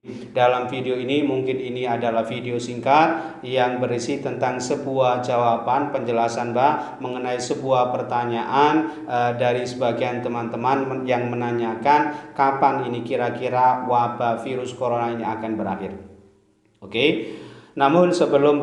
Dalam video ini mungkin ini adalah video singkat yang berisi tentang sebuah jawaban penjelasan mengenai sebuah pertanyaan dari sebagian teman-teman yang menanyakan kapan ini kira-kira wabah virus corona ini akan berakhir. Oke. Namun sebelum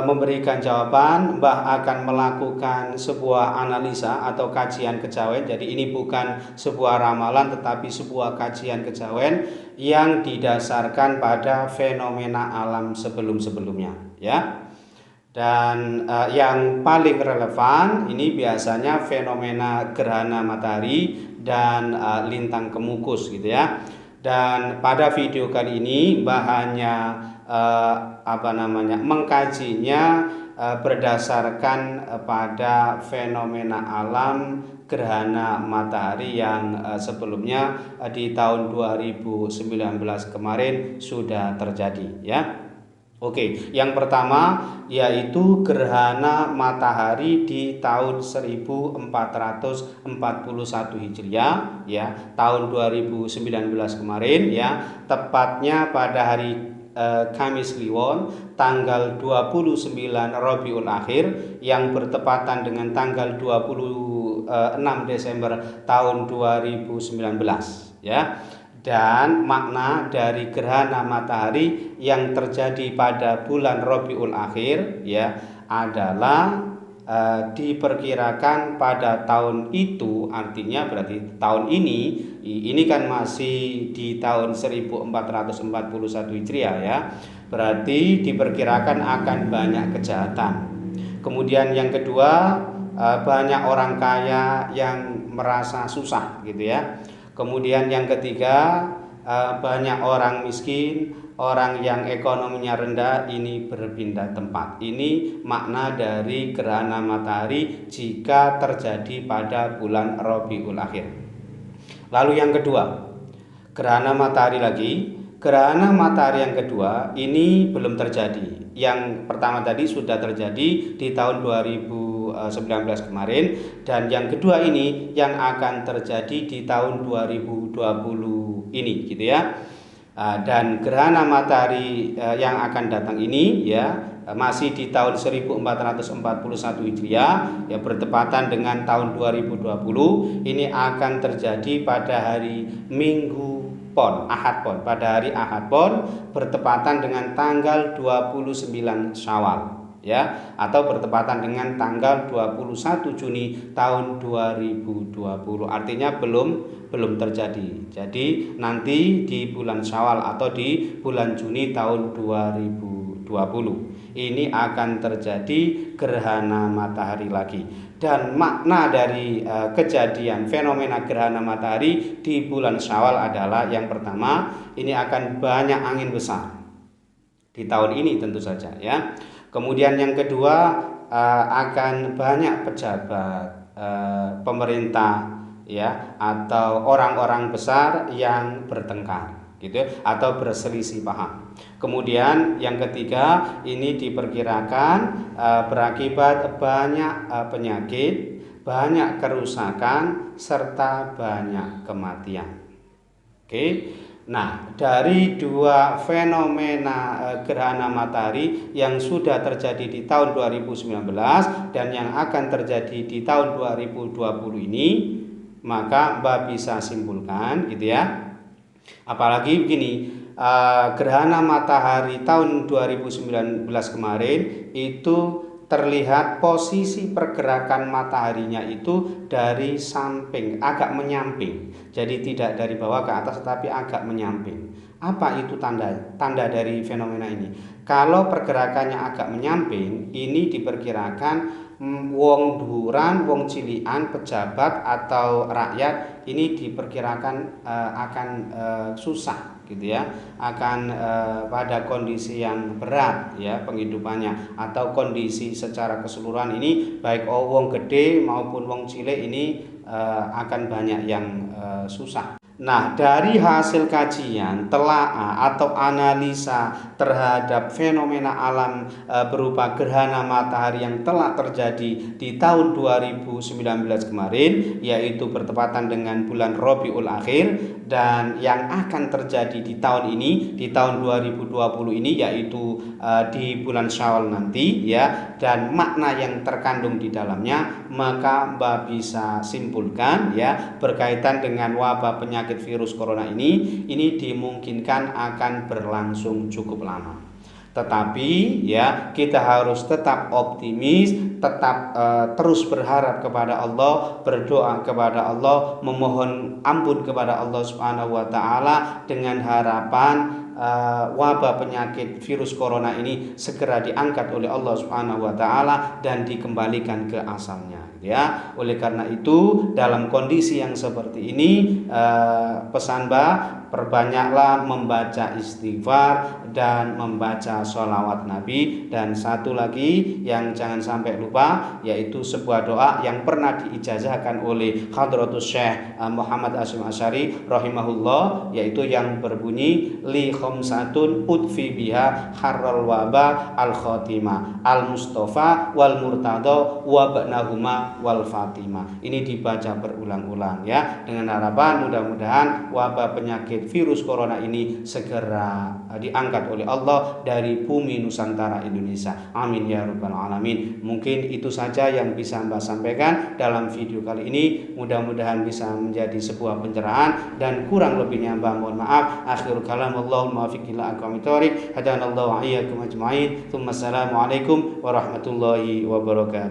memberikan jawaban, akan melakukan sebuah analisa atau kajian kejawen. Jadi ini bukan sebuah ramalan tetapi sebuah kajian kejawen yang didasarkan pada fenomena alam sebelum-sebelumnya, ya. Dan yang paling relevan ini biasanya fenomena gerhana matahari dan lintang kemukus gitu ya. Dan pada video kali ini hanya mengkajinya berdasarkan pada fenomena alam gerhana matahari yang sebelumnya di tahun 2019 kemarin sudah terjadi, ya. Oke, yang pertama yaitu gerhana matahari di tahun 1441 Hijriah, ya, tahun 2019 kemarin, ya, tepatnya pada hari Kamis Kliwon tanggal 29 Rabiul Akhir yang bertepatan dengan tanggal 26 Desember tahun 2019, ya. Dan makna dari gerhana matahari yang terjadi pada bulan Rabiul Akhir, ya, adalah diperkirakan pada tahun itu, artinya berarti tahun ini kan masih di tahun 1441 Hijriah, ya. Berarti diperkirakan akan banyak kejahatan. Kemudian yang kedua, banyak orang kaya yang merasa susah gitu ya. Kemudian yang ketiga, banyak orang miskin, orang yang ekonominya rendah ini berpindah tempat. Ini makna dari gerhana matahari jika terjadi pada bulan Rabiul Akhir. Lalu yang kedua, gerhana matahari lagi. Gerhana matahari yang kedua ini belum terjadi. Yang pertama tadi sudah terjadi di tahun 2019 kemarin, dan yang kedua ini yang akan terjadi di tahun 2020 ini gitu ya. Dan gerhana matahari yang akan datang ini, ya, masih di tahun 1441 Hijriah, ya, bertepatan dengan tahun 2020. Ini akan terjadi pada hari Minggu Pon, Ahad Pon, pada hari Ahad Pon bertepatan dengan tanggal 29 Syawal, ya, atau bertepatan dengan tanggal 21 Juni tahun 2020. Artinya belum terjadi. Jadi nanti di bulan Syawal atau di bulan Juni tahun 2020 ini akan terjadi gerhana matahari lagi. Dan makna dari kejadian fenomena gerhana matahari di bulan Syawal adalah yang pertama, ini akan banyak angin besar di tahun ini tentu saja, ya. Kemudian yang kedua, akan banyak pejabat pemerintah, ya, atau orang-orang besar yang bertengkar gitu atau berselisih paham. Kemudian yang ketiga, ini diperkirakan berakibat banyak penyakit, banyak kerusakan serta banyak kematian. Oke. Nah, dari dua fenomena gerhana matahari yang sudah terjadi di tahun 2019 dan yang akan terjadi di tahun 2020 ini, maka bisa simpulkan gitu ya. Apalagi begini, gerhana matahari tahun 2019 kemarin itu terlihat posisi pergerakan mataharinya itu dari samping, agak menyamping. Jadi tidak dari bawah ke atas tetapi agak menyamping. Apa itu tanda dari fenomena ini? Kalau pergerakannya agak menyamping, ini diperkirakan wong dhuwuran, wong cilian, pejabat atau rakyat ini diperkirakan akan susah gitu ya, akan pada kondisi yang berat ya penghidupannya, atau kondisi secara keseluruhan ini baik wong gede maupun wong cilik ini akan banyak yang susah. Nah, dari hasil kajian, telaah atau analisa terhadap fenomena alam berupa gerhana matahari yang telah terjadi di tahun 2019 kemarin, yaitu bertepatan dengan bulan Rabiul Akhir, dan yang akan terjadi di tahun ini, di tahun 2020 ini, yaitu di bulan Syawal nanti, ya, dan makna yang terkandung di dalamnya, maka Mbak bisa simpulkan, ya, berkaitan dengan wabah penyakit virus corona ini dimungkinkan akan berlangsung cukup lama. Tetapi ya, kita harus tetap optimis, tetap terus berharap kepada Allah, berdoa kepada Allah, memohon ampun kepada Allah Subhanahu wa taala dengan harapan wabah penyakit virus corona ini segera diangkat oleh Allah Subhanahu wa taala dan dikembalikan ke asalnya, ya. Oleh karena itu, dalam kondisi yang seperti ini, pesan Mbak, perbanyaklah membaca istighfar dan membaca sholawat Nabi. Dan satu lagi yang jangan sampai lupa, yaitu sebuah doa yang pernah diijazahkan oleh Hadratus Syekh Muhammad Hasyim Asy'ari rahimahullah, yaitu yang berbunyi li khamsatun udfi biha harral waba al khotimah al mustafa wal murtada wa ba'nahuma wal fatimah. Ini dibaca berulang-ulang, ya, dengan harapan mudah-mudahan wabah penyakit virus corona ini segera diangkat oleh Allah dari bumi Nusantara Indonesia. Amin ya rabbal alamin. Mungkin itu saja yang bisa Mbak sampaikan dalam video kali ini. Mudah-mudahan bisa menjadi sebuah pencerahan, dan kurang lebihnya Mbak mohon maaf. Akhirul kalam, Allahul muwaffiq ila aqwamit thoriq. Hadanallahu wa iyyakum ajmain. Assalamualaikum warahmatullahi wabarakatuh.